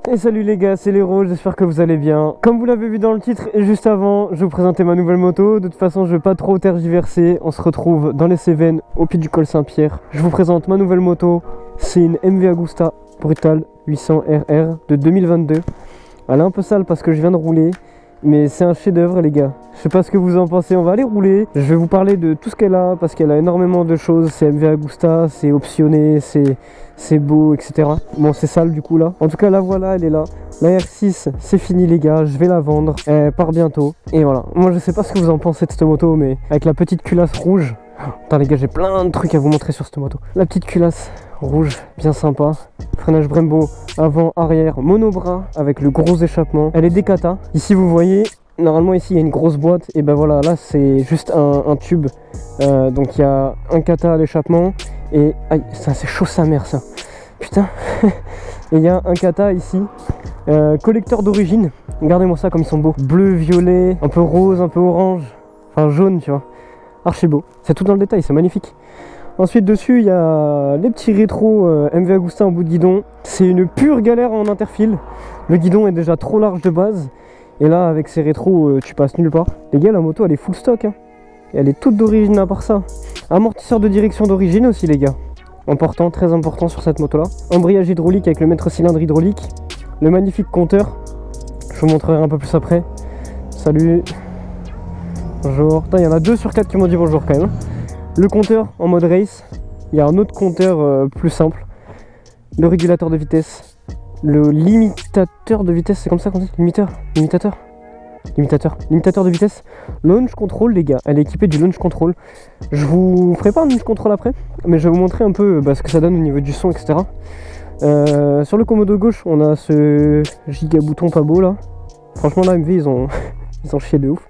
Et salut les gars, c'est l'héros, j'espère que vous allez bien. Comme vous l'avez vu dans le titre et juste avant, je vous présentais ma nouvelle moto. De toute façon, je vais pas trop tergiverser. On se retrouve dans les Cévennes, au pied du col Saint-Pierre. Je vous présente ma nouvelle moto. C'est une MV Agusta Brutal 800 RR de 2022. Elle est un peu sale parce que je viens de rouler, mais c'est un chef-d'œuvre les gars. Je sais pas ce que vous en pensez, on va aller rouler. Je vais vous parler de tout ce qu'elle a parce qu'elle a énormément de choses. C'est MV Agusta, c'est optionné, c'est beau, etc. Bon, c'est sale du coup là. En tout cas, la voilà, elle est là. La R6, c'est fini les gars, je vais la vendre. Elle part bientôt. Et voilà. Moi, je sais pas ce que vous en pensez de cette moto, mais avec la petite culasse rouge. Attends les gars, j'ai plein de trucs à vous montrer sur cette moto. La petite culasse rouge, bien sympa. Freinage Brembo, avant, arrière, monobras avec le gros échappement. Elle est décata. Ici, vous voyez, normalement ici, il y a une grosse boîte. Et ben voilà, là, c'est juste un tube. Donc, il y a un kata à l'échappement. Et aïe, ça c'est chaud sa mère ça. Putain. Et il y a un kata ici. Collecteur d'origine. Regardez-moi ça comme ils sont beaux. Bleu, violet, un peu rose, un peu orange. Enfin jaune, tu vois. Archi beau. C'est tout dans le détail, c'est magnifique. Ensuite dessus il y a les petits rétros MV Agusta en bout de guidon. C'est une pure galère en interfile. Le guidon est déjà trop large de base. Et là avec ces rétros tu passes nulle part. Les gars, la moto elle est full stock hein. Et elle est toute d'origine à part ça. Amortisseur de direction d'origine aussi les gars. Important, très important sur cette moto là. Embrayage hydraulique avec le maître cylindre hydraulique. Le magnifique compteur. Je vous montrerai un peu plus après. Salut. Bonjour. Putain, il y en a 2 sur 4 qui m'ont dit bonjour quand même. Le compteur en mode race. Il y a un autre compteur plus simple. Le régulateur de vitesse. Le limitateur de vitesse, c'est comme ça qu'on dit? Limitateur de vitesse. Launch control les gars, elle est équipée du launch control. Je vous ferai pas un launch control après, mais je vais vous montrer un peu ce que ça donne au niveau du son, etc. Sur le commodo gauche, on a ce giga bouton pas beau là. Franchement là MV ils ont chié de ouf.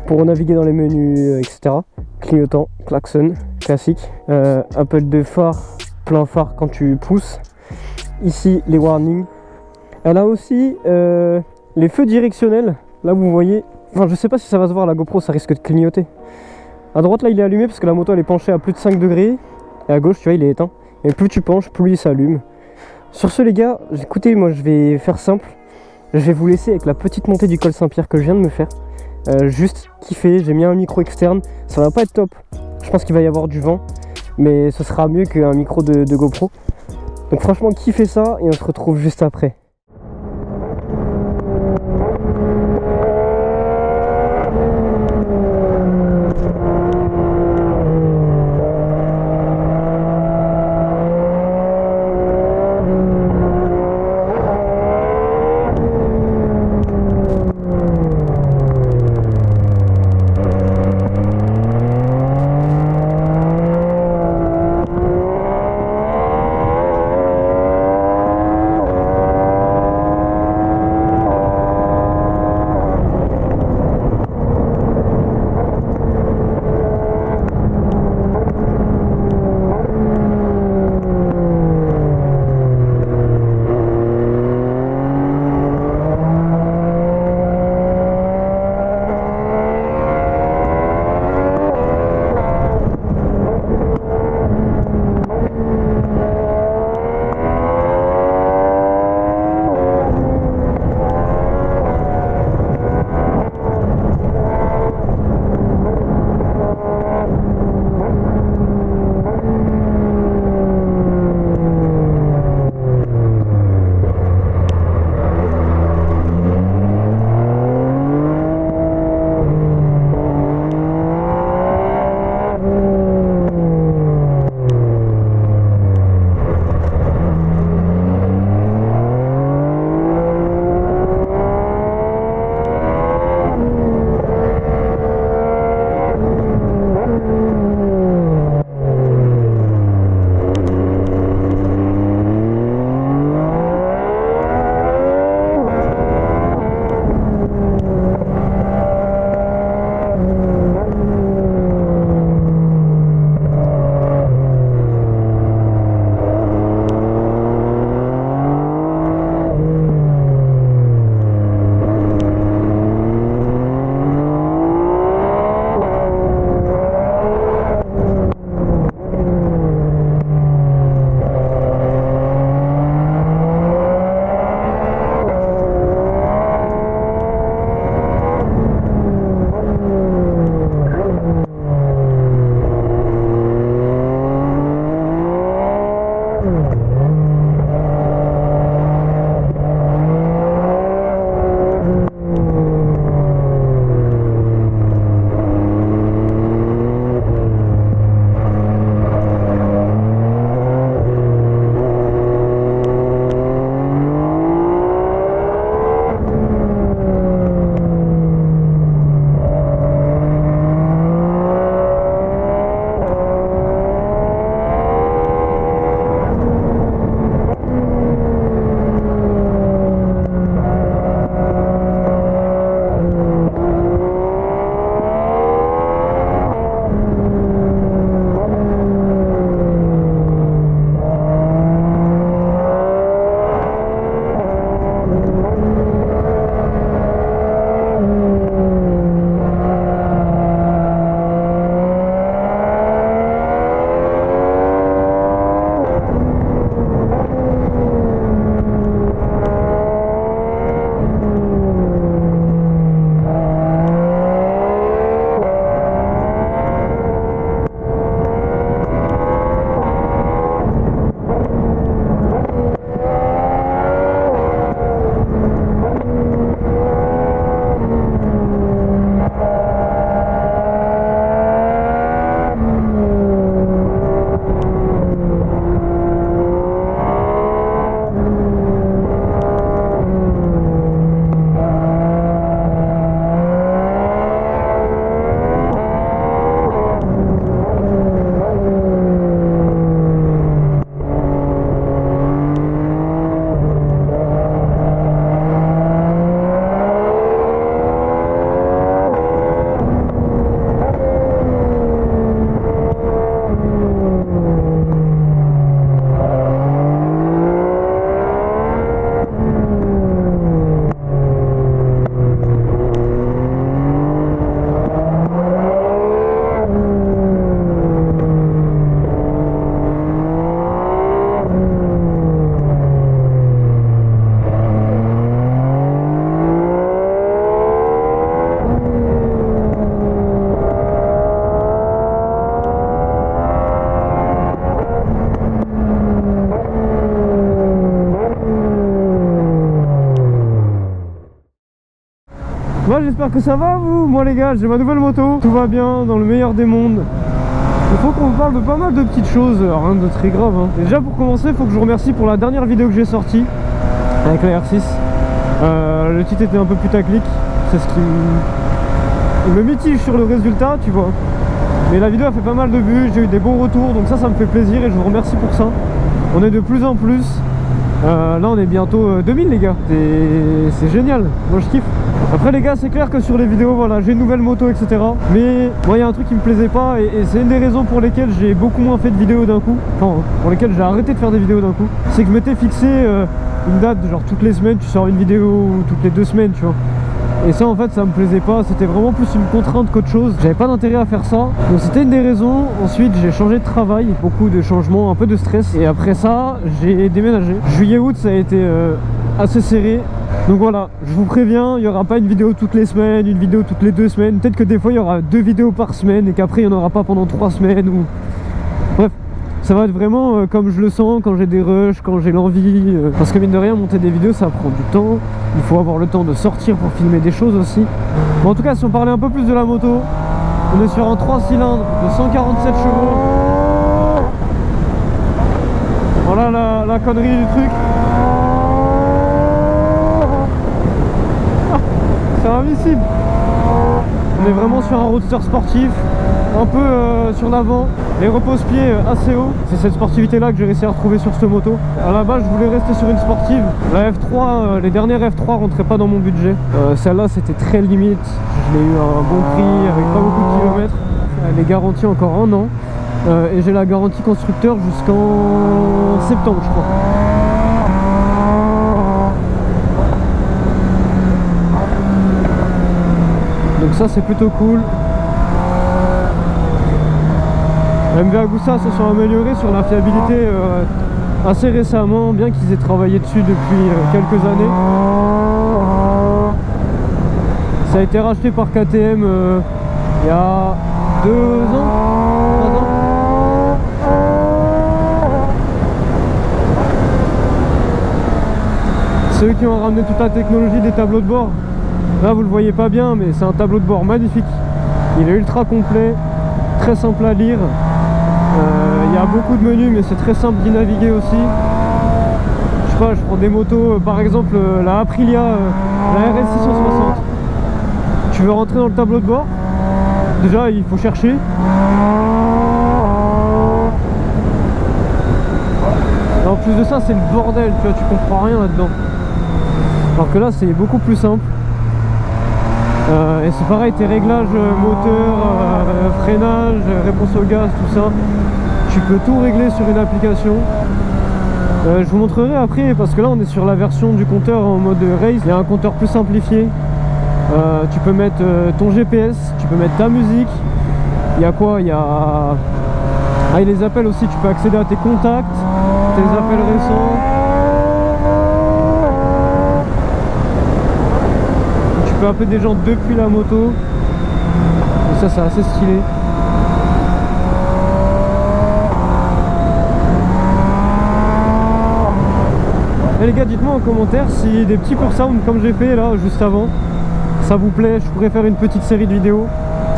Pour naviguer dans les menus, etc. Clignotant, klaxon, classique. Appel de phare, plein phare quand tu pousses. Ici les warnings. Elle a aussi les feux directionnels, là vous voyez, enfin je sais pas si ça va se voir à la GoPro, ça risque de clignoter. À droite là il est allumé parce que la moto elle est penchée à plus de 5 degrés. Et à gauche tu vois il est éteint. Et plus tu penches, plus il s'allume. Sur ce les gars, écoutez, moi je vais faire simple. Je vais vous laisser avec la petite montée du col Saint-Pierre que je viens de me faire. Juste kiffer, j'ai mis un micro externe. Ça va pas être top, je pense qu'il va y avoir du vent. Mais ce sera mieux qu'un micro de GoPro. Donc franchement kiffez ça et on se retrouve juste après. Moi j'espère que ça va vous. Moi les gars, j'ai ma nouvelle moto, tout va bien dans le meilleur des mondes. Il faut qu'on parle de pas mal de petites choses, rien de très grave hein. Déjà pour commencer, il faut que je vous remercie pour la dernière vidéo que j'ai sortie avec la R6. Le titre était un peu putaclic, c'est ce qui me mitige sur le résultat, tu vois. Mais la vidéo a fait pas mal de vues, j'ai eu des bons retours, donc ça me fait plaisir et je vous remercie pour ça. On est de plus en plus. Là on est bientôt 2000 les gars, c'est génial, moi je kiffe. Après les gars, c'est clair que sur les vidéos, voilà, j'ai une nouvelle moto etc. Mais moi il y a un truc qui me plaisait pas et c'est une des raisons pour lesquelles j'ai beaucoup moins fait de vidéos d'un coup. Enfin, pour lesquelles j'ai arrêté de faire des vidéos d'un coup. C'est que je m'étais fixé une date, genre toutes les semaines tu sors une vidéo, ou toutes les 2 semaines tu vois. Et ça en fait ça me plaisait pas, c'était vraiment plus une contrainte qu'autre chose. J'avais pas d'intérêt à faire ça, donc c'était une des raisons. Ensuite j'ai changé de travail, beaucoup de changements, un peu de stress. Et après ça j'ai déménagé. Juillet-août ça a été assez serré. Donc voilà, je vous préviens, il n'y aura pas une vidéo toutes les semaines, une vidéo toutes les 2 semaines. Peut-être que des fois il y aura 2 vidéos par semaine et qu'après il n'y en aura pas pendant 3 semaines ou... Bref. Ça va être vraiment comme je le sens, quand j'ai des rushs, quand j'ai l'envie. Parce que mine de rien, monter des vidéos, ça prend du temps. Il faut avoir le temps de sortir pour filmer des choses aussi. Bon, en tout cas, si on parlait un peu plus de la moto, on est sur un 3 cylindres de 147 chevaux. Voilà la connerie du truc. C'est invincible. On est vraiment sur un roadster sportif, un peu sur l'avant, les repose-pieds assez hauts. C'est cette sportivité là que j'ai réussi à retrouver sur cette moto. À la base je voulais rester sur une sportive. La F3, les dernières F3 rentraient pas dans mon budget. Celle-là c'était très limite. Je l'ai eu à un bon prix avec pas beaucoup de kilomètres. Elle est garantie encore 1 an. Et j'ai la garantie constructeur jusqu'en septembre je crois. Donc ça c'est plutôt cool. MV Agusta se sont améliorés sur la fiabilité assez récemment, bien qu'ils aient travaillé dessus depuis quelques années. Ça a été racheté par KTM il y a 2 ans, 3 ans. C'est eux qui ont ramené toute la technologie des tableaux de bord. Là vous le voyez pas bien, mais c'est un tableau de bord magnifique. Il est ultra complet, très simple à lire. Il y a beaucoup de menus, mais c'est très simple d'y naviguer aussi. Je sais pas, je prends des motos, par exemple la Aprilia, la RS 660. Tu veux rentrer dans le tableau de bord, déjà il faut chercher. Et en plus de ça, c'est le bordel, tu vois, tu comprends rien là-dedans. Alors que là, c'est beaucoup plus simple. Et c'est pareil, tes réglages moteur, freinage, réponse au gaz, tout ça, tu peux tout régler sur une application. Je vous montrerai après, parce que là on est sur la version du compteur en mode race. Il y a un compteur plus simplifié. Tu peux mettre ton GPS, tu peux mettre ta musique. Il y a quoi? Il y a... Ah, et les appels aussi, tu peux accéder à tes contacts, tes appels récents. Tu peux appeler des gens depuis la moto. Et ça c'est assez stylé. Et les gars, dites-moi en commentaire si des petits pour sound comme j'ai fait là juste avant, ça vous plaît. Je pourrais faire une petite série de vidéos.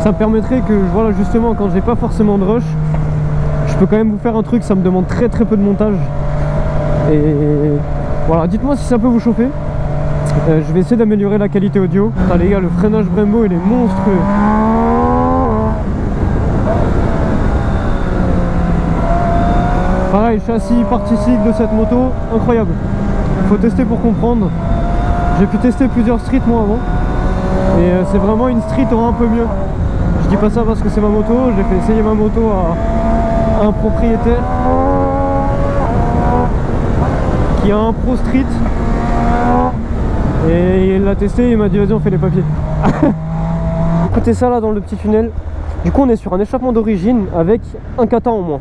Ça me permettrait que, voilà, justement quand j'ai pas forcément de rush, je peux quand même vous faire un truc. Ça me demande très peu de montage. Et voilà, dites-moi si ça peut vous chauffer. Je vais essayer d'améliorer la qualité audio. Putain, les gars, le freinage Brembo il est monstrueux. Pareil, châssis, partie cycle de cette moto, incroyable. Faut tester pour comprendre. J'ai pu tester plusieurs streets moi avant. Et c'est vraiment une street un peu mieux. Je dis pas ça parce que c'est ma moto. J'ai fait essayer ma moto à un propriétaire qui a un Pro Street. Et il l'a testé, il m'a dit vas-y on fait les papiers. Écoutez ça là dans le petit tunnel. Du coup on est sur un échappement d'origine avec un kata en moins.